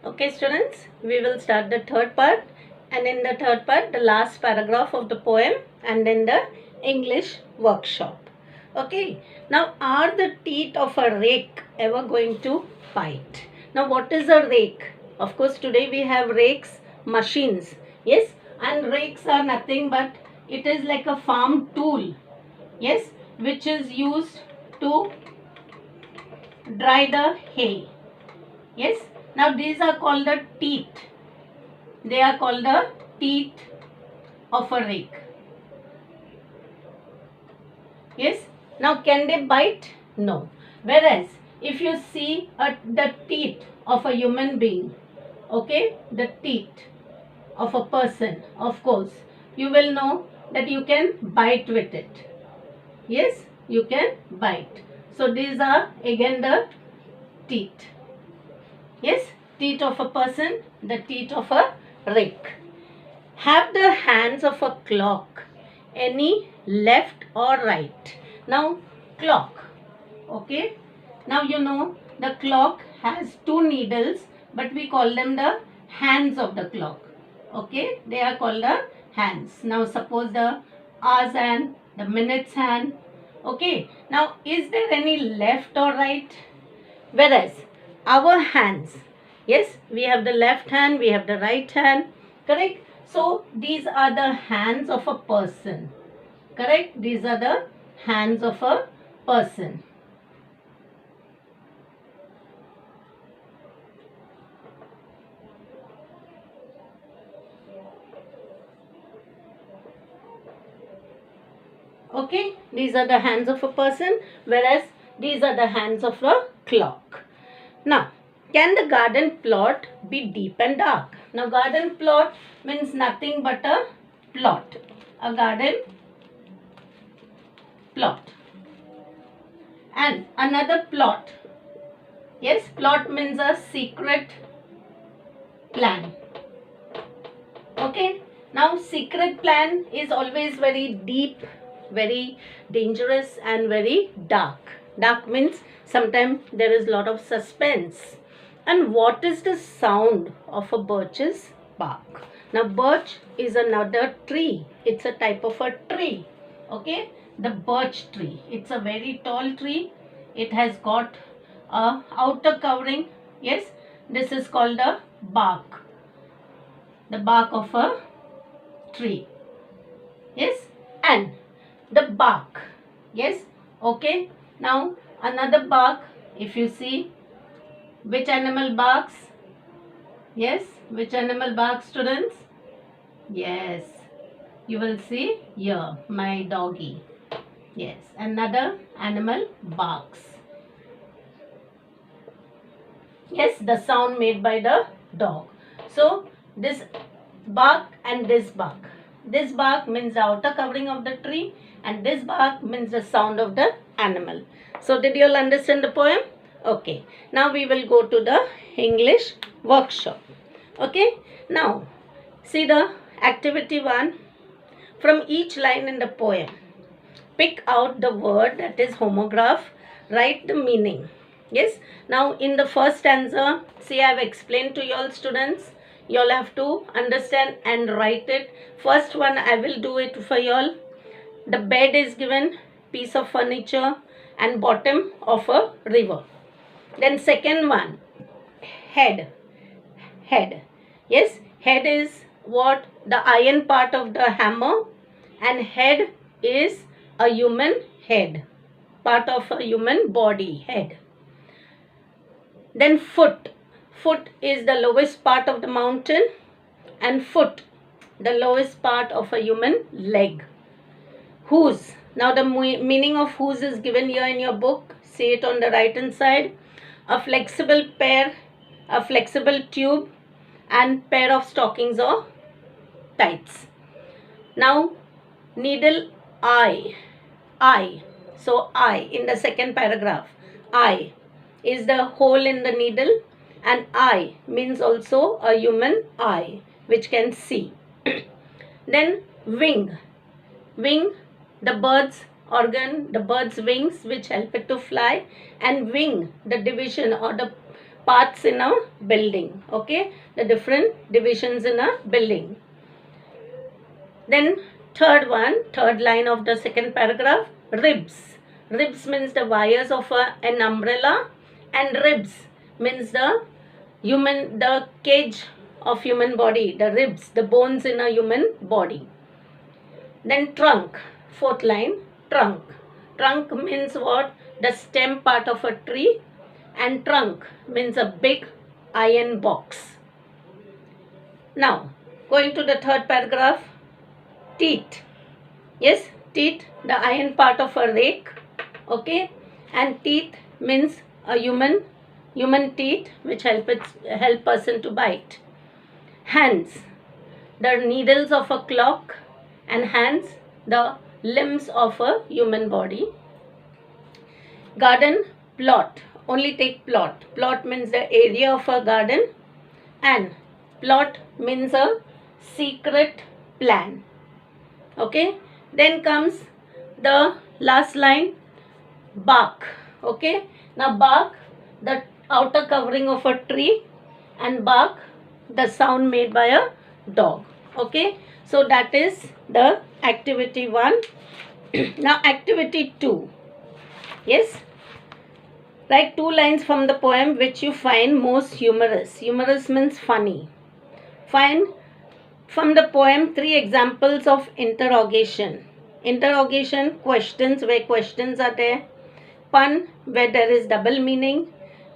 Okay, students, we will start the third part, and in the third part, the last paragraph of the poem, and then the English workshop. Okay, now are the teeth of a rake ever going to bite? Now, what is a rake? Of course, today we have rakes, machines, yes, and rakes are nothing but it is like a farm tool, yes, which is used to dry the hay. Yes. Now these are called the teeth. They are called the teeth of a rake. Yes. Now can they bite? No. Whereas if you see the teeth of a human being, okay, the teeth of a person, of course, you will know that you can bite with it. Yes, you can bite. So these are again the teeth. Yes, teeth of a person, the teeth of a rake. Have the hands of a clock, any left or right? Now, clock, okay. Now you know the clock has two needles, but we call them the hands of the clock, okay. They are called the hands. Now suppose the hours hand, the minutes hand, okay. Now is there any left or right? Whereas our hands, yes, we have the left hand, we have the right hand, correct? So these are the hands of a person, correct? These are the hands of a person. Okay, these are the hands of a person, whereas these are the hands of a clock. Now, can the garden plot be deep and dark? Now, garden plot means nothing but a plot. A garden plot. And another plot. Yes, plot means a secret plan. Okay. Now, secret plan is always very deep, very dangerous and very dark. Dark means sometimes there is a lot of suspense. And what is the sound of a birch's bark? Now, birch is another tree. It's a type of a tree. Okay. The birch tree. It's a very tall tree. It has got a outer covering. Yes. This is called a bark. The bark of a tree. Yes. And the bark. Yes. Okay. Now another bark. If you see, which animal barks? Yes. Which animal barks, students? Yes. You will see here, my doggy. Yes. Another animal barks. Yes. The sound made by the dog. So this bark and this bark. This bark means the outer covering of the tree, and this bark means the sound of the animal. So did you all understand the poem? Okay. Now we will go to the English workshop. Okay. Now see the activity 1. From each line in the poem, pick out the word that is homograph. Write the meaning. Yes. Now in the first stanza, see, I have explained to you all, students. You all have to understand and write it. First one, I will do it for you all. The bed is given, piece of furniture, and bottom of a river. Then second one, head. Head. Yes, head is what? The iron part of the hammer, and head is a human head. Part of a human body, head. Then foot. Foot is the lowest part of the mountain, and foot, the lowest part of a human leg. Whose. Now the meaning of whose is given here in your book. See it on the right hand side. A flexible pair, a flexible tube, and pair of stockings or tights. Now needle eye. Eye. So eye in the second paragraph. Eye is the hole in the needle, and eye means also a human eye which can see. Then wing. Wing, the bird's organ, the bird's wings which help it to fly, and wing, the division or the parts in a building. Okay, the different divisions in a building. Then third line of the second paragraph, ribs. Ribs means the wires of an umbrella, and ribs means the cage of human body, the ribs, the bones in a human body. Then trunk, fourth line, trunk. Trunk means what? The stem part of a tree, and trunk means a big iron box. Now, going to the third paragraph, teeth. Yes, teeth, the iron part of a rake. Okay, and teeth means a human teeth which help person to bite. Hands, the needles of a clock, and hands, the limbs of a human body. Garden, plot. Only take plot. Plot means the area of a garden, and plot means a secret plan. Okay, then comes the last line, bark. Okay, now bark, the outer covering of a tree, and bark, the sound made by a dog. Okay, so that is the activity 1. Now activity 2. Yes, write 2 lines from the poem which you find most humorous. Humorous means funny. Find from the poem 3 examples of interrogation. Interrogation, questions where questions are there. Pun, where there is double meaning.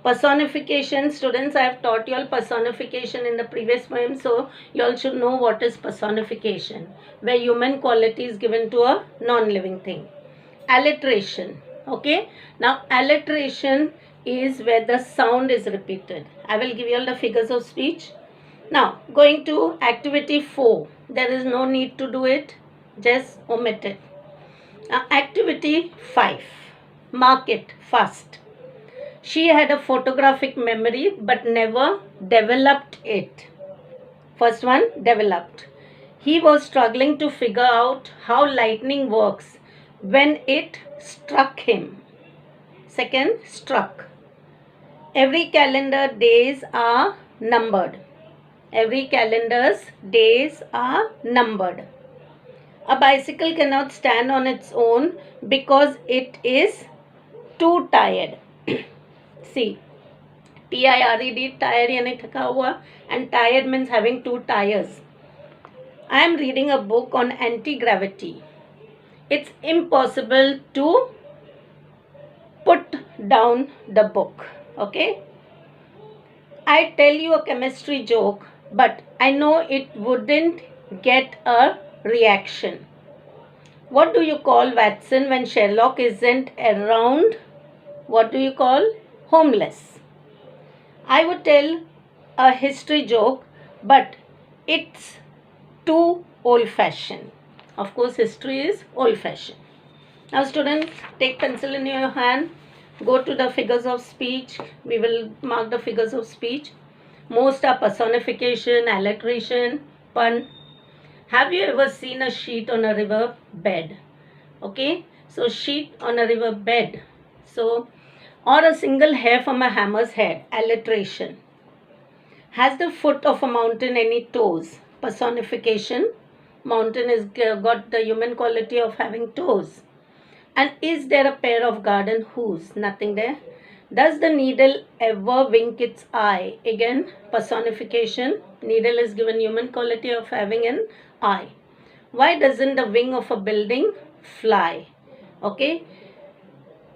Personification, students, I have taught you all personification in the previous poem, so you all should know what is personification, where human quality is given to a non-living thing. Alliteration. Okay, now alliteration is where the sound is repeated. I will give you all the figures of speech. Now, going to activity 4. There is no need to do it. Just omit it. Now, activity 5. Mark it fast. She had a photographic memory but never developed it. First one, developed. He was struggling to figure out how lightning works when it struck him. Second, struck. Every calendar days are numbered. Every calendar's days are numbered. A bicycle cannot stand on its own because it is too tired. See, T-I-R-E-D, tired यानी थका हुआ, and tired means having 2 tires. I am reading a book on anti-gravity. It's impossible to put down the book. Okay? I tell you a chemistry joke, but I know it wouldn't get a reaction. What do you call Watson when Sherlock isn't around? What do you call? Homeless. I would tell a history joke, but it's too old-fashioned. Of course, history is old-fashioned. Now, students, take pencil in your hand. Go to the figures of speech. We will mark the figures of speech. Most are personification, alliteration, pun. Have you ever seen a sheet on a river bed? Okay, so sheet on a river bed. So, or a single hair from a hammer's head, alliteration. Has the foot of a mountain any toes? Personification. Mountain has got the human quality of having toes. And is there a pair of garden hooves? Nothing there. Does the needle ever wink its eye? Again, personification. Needle is given human quality of having an eye. Why doesn't the wing of a building fly? Okay.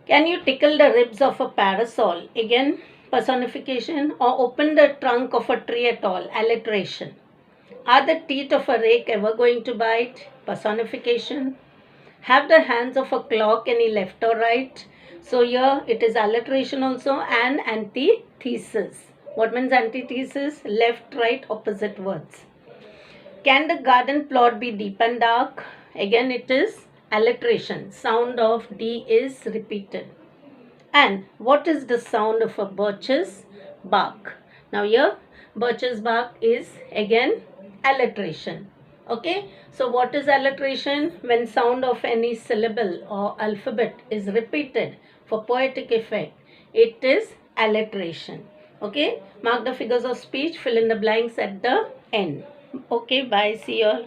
Can you tickle the ribs of a parasol? Again, personification. Or open the trunk of a tree at all? Alliteration. Are the teeth of a rake ever going to bite? Personification. Have the hands of a clock any left or right? So here it is alliteration also and antithesis. What means antithesis? Left, right, opposite words. Can the garden plot be deep and dark? Again it is alliteration. Sound of D is repeated. And what is the sound of a birch's bark? Now here birch's bark is again alliteration. Okay, so what is alliteration? When sound of any syllable or alphabet is repeated for poetic effect, it is alliteration. Okay, mark the figures of speech, fill in the blanks at the end. Okay, bye, see you all.